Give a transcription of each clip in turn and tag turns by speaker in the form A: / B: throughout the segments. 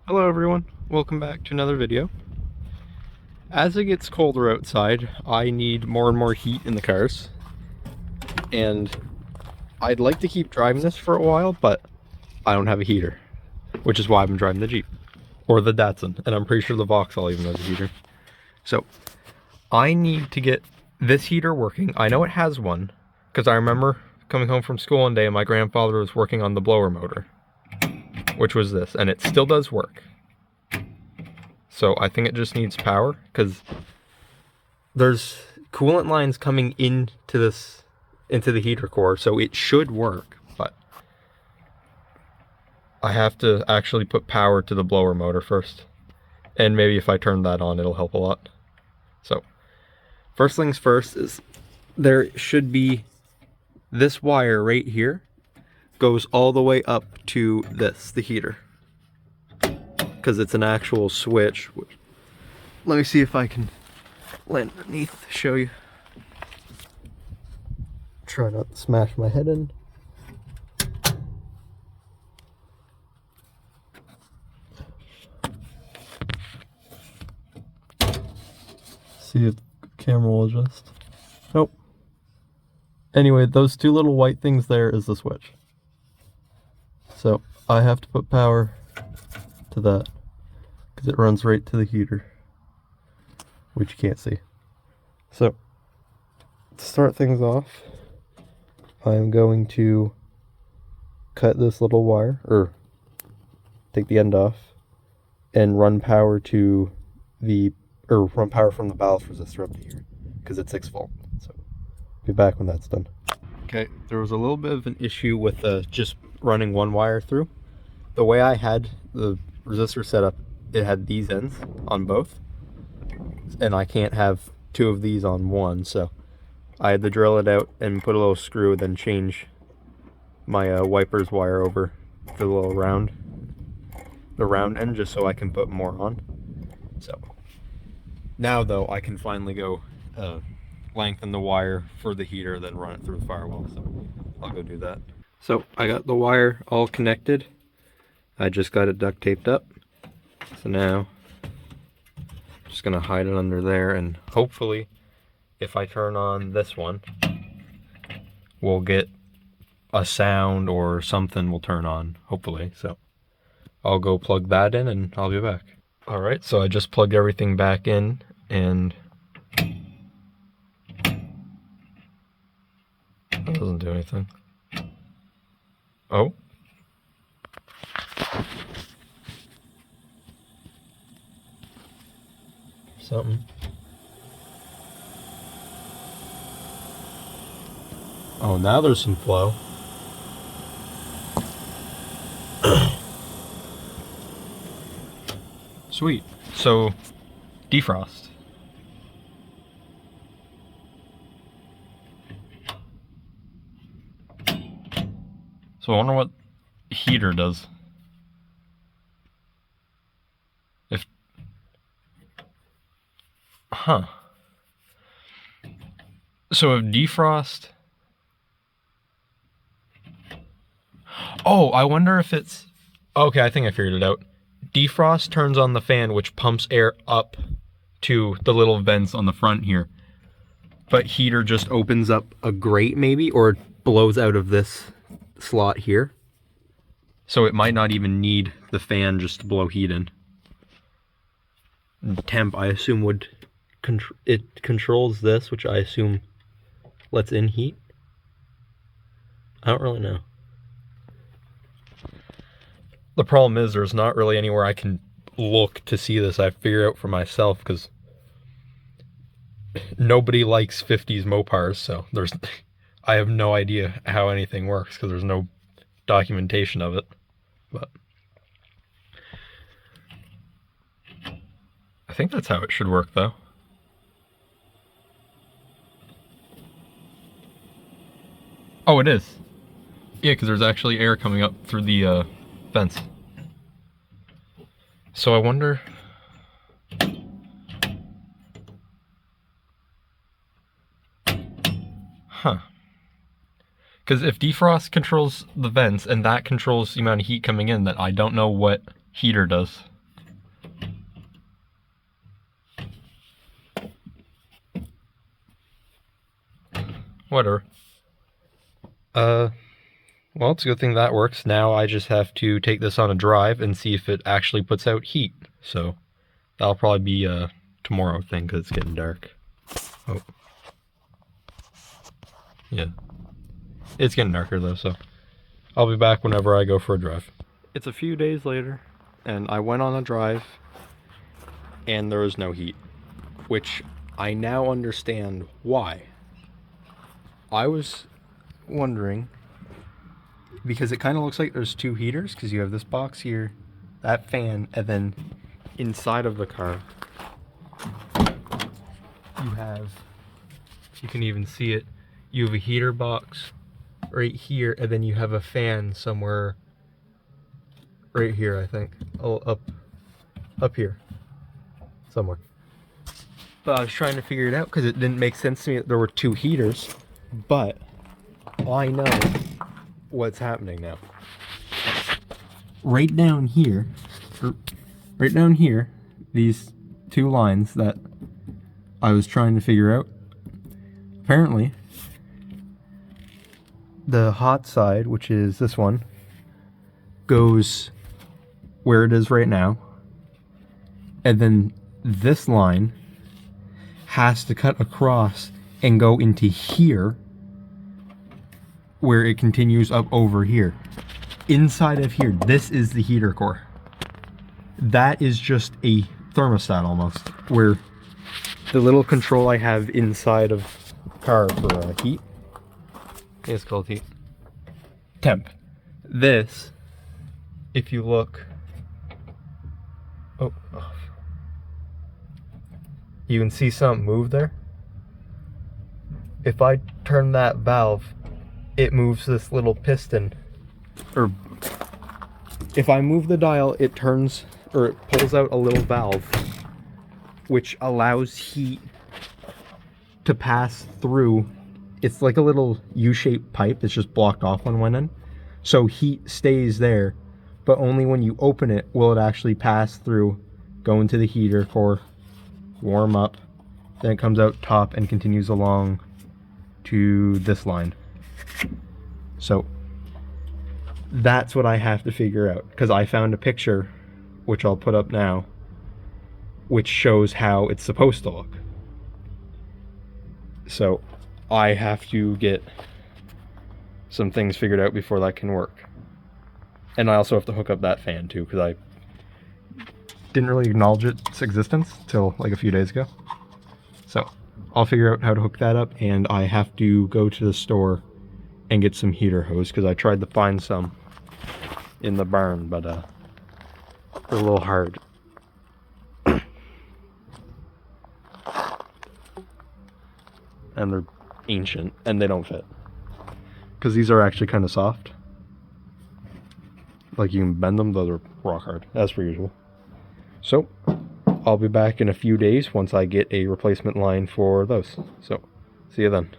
A: Hello everyone, welcome back to another video. As it gets colder outside, I need more and more heat in the cars. And I'd like to keep driving this for a while, but I don't have a heater. Which is why I've been driving the Jeep. Or the Datsun, and I'm pretty sure the Vauxhall even has a heater. So, I need to get this heater working. I know it has one, because I remember coming home from school one day and my grandfather was working on the blower motor. Which was this, and it still does work. So I think it just needs power, because there's coolant lines coming into the heater core, so it should work, but I have to actually put power to the blower motor first. And maybe if I turn that on, it'll help a lot. So, first things first is there should be this wire right here goes all the way up to this, the heater. Because it's an actual switch. Let me see if I can land underneath, show you. Try not to smash my head in. See if the camera will adjust. Nope. Anyway, those two little white things there is the switch. So I have to put power to that because it runs right to the heater, which you can't see. So to start things off, I'm going to cut this little wire, or take the end off, and run power to run power from the ballast resistor up to here, because it's 6 volt. So be back when that's done. Okay, there was a little bit of an issue with just running one wire through. The way I had the resistor set up, it had these ends on both, and I can't have two of these on one, so I had to drill it out and put a little screw, then change my wipers wire over the little round end, just so I can put more on. So now though, I can finally go lengthen the wire for the heater, then run it through the firewall. So I'll go do that. So I got the wire all connected. I just got it duct taped up. So now I'm just gonna hide it under there, and hopefully if I turn on this one, we'll get a sound or something will turn on, hopefully. So I'll go plug that in and I'll be back. All right, so I just plugged everything back in, and that doesn't do anything. Oh. Something. Oh, now there's some flow. Sweet. So, defrost. So I wonder what heater does. So if defrost... Oh, I wonder if it's... Okay, I think I figured it out. Defrost turns on the fan, which pumps air up to the little vents on the front here. But heater just opens up a grate maybe, or it blows out of this slot here. So it might not even need the fan just to blow heat in. Temp, I assume, would... it controls this, which I assume lets in heat. I don't really know. The problem is there's not really anywhere I can look to see this. I figure out for myself, because nobody likes 50s Mopars, so I have no idea how anything works because there's no documentation of it. But I think that's how it should work, though. Oh, it is. Yeah, because there's actually air coming up through the vents. So I wonder... Huh. Because if defrost controls the vents and that controls the amount of heat coming in, then I don't know what heater does. Whatever. Well, it's a good thing that works. Now I just have to take this on a drive and see if it actually puts out heat. So that'll probably be a tomorrow thing because it's getting dark. Oh. Yeah. It's getting darker though, so I'll be back whenever I go for a drive. It's a few days later, and I went on a drive, and there was no heat, which I now understand why. I was wondering, because it kind of looks like there's two heaters, because you have this box here, that fan, and then inside of the car, you have, you can even see it, you have a heater box right here, and then you have a fan somewhere right here, I think. Oh, up here somewhere. But I was trying to figure it out because it didn't make sense to me that there were two heaters, but I know what's happening now. Right down here, these two lines that I was trying to figure out, apparently the hot side, which is this one, goes where it is right now, and then this line has to cut across and go into here, where it continues up over here. Inside of here, this is the heater core. That is just a thermostat almost, where the little control I have inside of the car for heat, it's called heat, temp. This, if you look, oh, you can see something move there. If I turn that valve, it moves this little piston. Or if I move the dial, it turns, or it pulls out a little valve, which allows heat to pass through. It's like a little U-shaped pipe that's just blocked off on one end. So heat stays there, but only when you open it will it actually pass through, go into the heater core, warm up, then it comes out top and continues along to this line. So that's what I have to figure out, because I found a picture, which I'll put up now, which shows how it's supposed to look. So I have to get some things figured out before that can work. And I also have to hook up that fan too, because I didn't really acknowledge its existence till like a few days ago. So I'll figure out how to hook that up, and I have to go to the store and get some heater hose, because I tried to find some in the barn, but they're a little hard. And they're ancient, and they don't fit, because these are actually kind of soft. Like, you can bend them, those are rock hard, as per usual. So I'll be back in a few days once I get a replacement line for those. So see you then.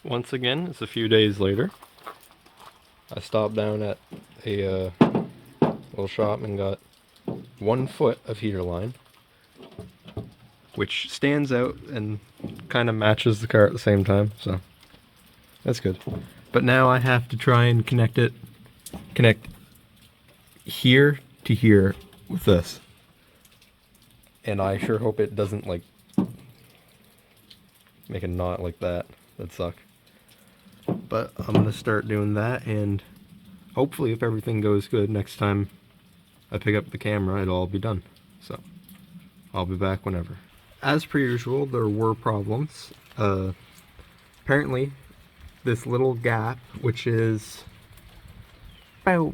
A: Once again, it's a few days later. I stopped down at a little shop and got 1 foot of heater line, which stands out and kind of matches the car at the same time, so that's good. But now I have to try and connect here to here with this, and I sure hope it doesn't like make a knot like that. That'd suck. But I'm gonna start doing that, and hopefully if everything goes good, next time I pick up the camera it'll all be done. So I'll be back whenever. As per usual, there were problems. Apparently this little gap, which is about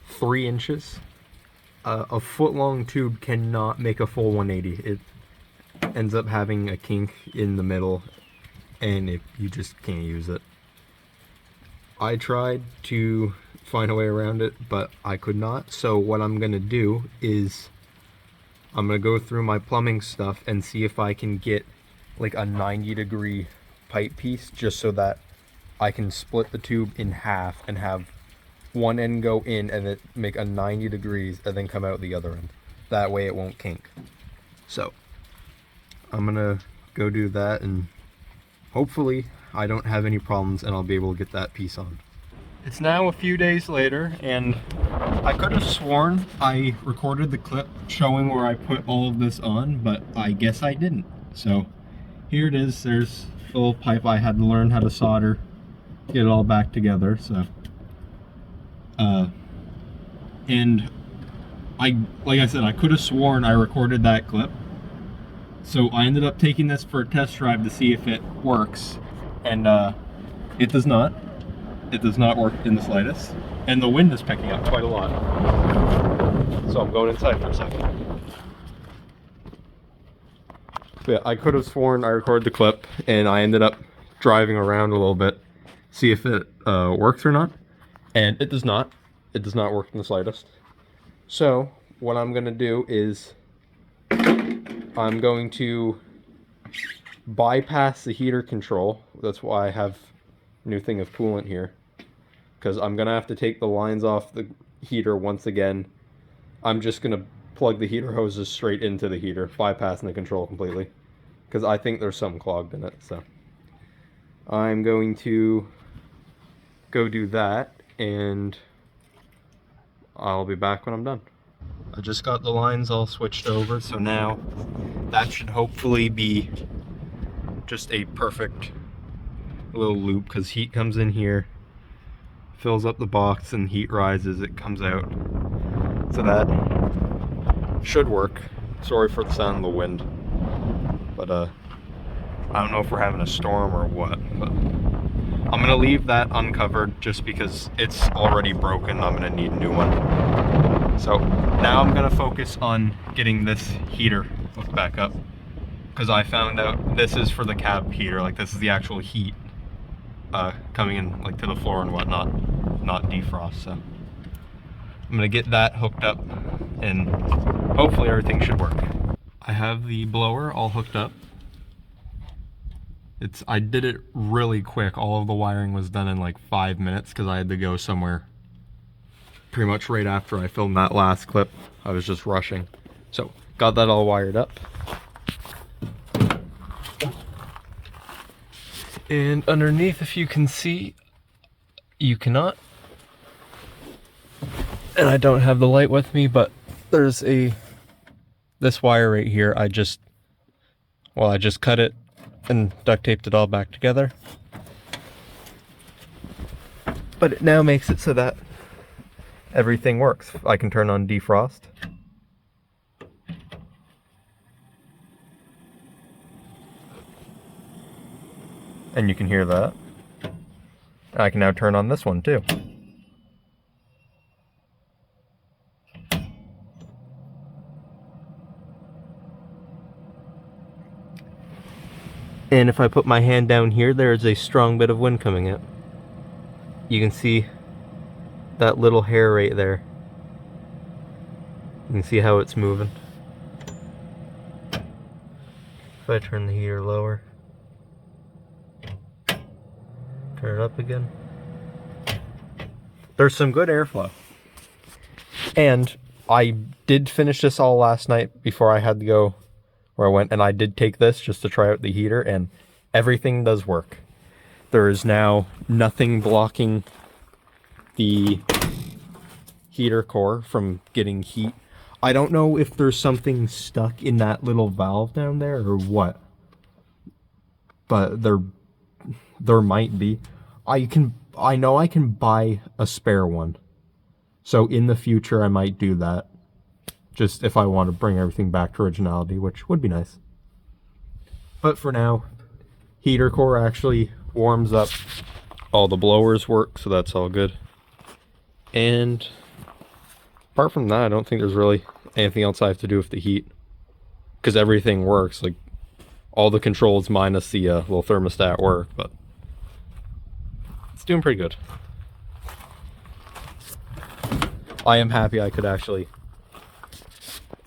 A: 3 inches, a foot long tube cannot make a full 180. It ends up having a kink in the middle, and you just can't use it. I tried to find a way around it, but I could not. So what I'm gonna do is I'm gonna go through my plumbing stuff and see if I can get like a 90-degree pipe piece, just so that I can split the tube in half and have one end go in and then make a 90 degrees and then come out the other end. That way it won't kink. So I'm gonna go do that and hopefully I don't have any problems and I'll be able to get that piece on. It's now a few days later, and I could have sworn I recorded the clip showing where I put all of this on, but I guess I didn't. So here it is. There's a little pipe I had to learn how to solder, get it all back together. So and like I said, I could have sworn I recorded that clip. So I ended up taking this for a test drive to see if it works, and it does not. It does not work in the slightest, and the wind is picking up quite a lot. So I'm going inside for a second. But yeah, I could have sworn I recorded the clip, and I ended up driving around a little bit, see if it works or not, and it does not. It does not work in the slightest. So what I'm gonna do is I'm going to bypass the heater control. That's why I have a new thing of coolant here, because I'm gonna have to take the lines off the heater once again. I'm just gonna plug the heater hoses straight into the heater, bypassing the control completely, because I think there's something clogged in it. So I'm going to go do that, and I'll be back when I'm done. I just got the lines all switched over, so now that should hopefully be just a perfect little loop, because heat comes in here, fills up the box, and heat rises, it comes out. So that should work. Sorry for the sound of the wind, but I don't know if we're having a storm or what, but I'm gonna leave that uncovered just because it's already broken. I'm gonna need a new one. So now I'm gonna focus on getting this heater hooked back up, because I found out this is for the cab heater. Like, this is the actual heat coming in like to the floor and whatnot, not defrost. So I'm gonna get that hooked up, and hopefully everything should work. I have the blower all hooked up. I did it really quick. All of the wiring was done in like 5 minutes, because I had to go somewhere pretty much right after I filmed that last clip. I was just rushing. So got that all wired up. And underneath, if you can see, you cannot. And I don't have the light with me, but there's this wire right here. I just cut it and duct taped it all back together. But it now makes it so that everything works. I can turn on defrost. And you can hear that. I can now turn on this one too. And if I put my hand down here, there is a strong bit of wind coming out. You can see that little hair right there. You can see how it's moving. If I turn the heater lower, turn it up again, there's some good airflow. And I did finish this all last night before I had to go where I went, and I did take this just to try out the heater, and everything does work. There is now nothing blocking the heater core from getting heat. I don't know if there's something stuck in that little valve down there or what, but there might be. I know I can buy a spare one, so in the future I might do that, just if I want to bring everything back to originality, which would be nice. But for now, heater core actually warms up. All the blowers work, so that's all good. And apart from that, I don't think there's really anything else I have to do with the heat, because everything works. Like, all the controls minus the little thermostat work, but it's doing pretty good. I am happy I could actually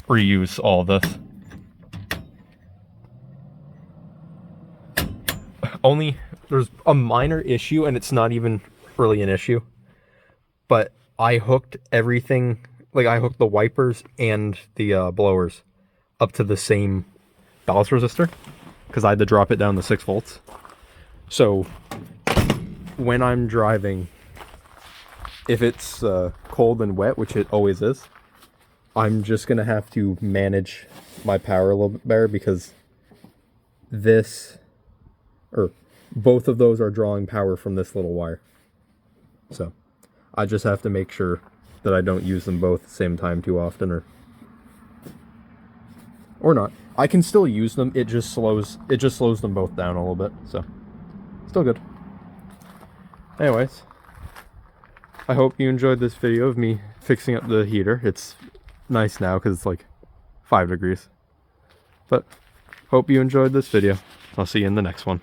A: reuse all this. Only there's a minor issue, and it's not even really an issue, but I hooked everything, like I hooked the wipers and the blowers up to the same ballast resistor, because I had to drop it down to 6 volts. So when I'm driving, if it's cold and wet, which it always is, I'm just gonna have to manage my power a little bit better, because both of those are drawing power from this little wire. So I just have to make sure that I don't use them both at the same time too often, or not. I can still use them, it just slows them both down a little bit, so still good. Anyways, I hope you enjoyed this video of me fixing up the heater. It's nice now because it's like 5 degrees. But hope you enjoyed this video. I'll see you in the next one.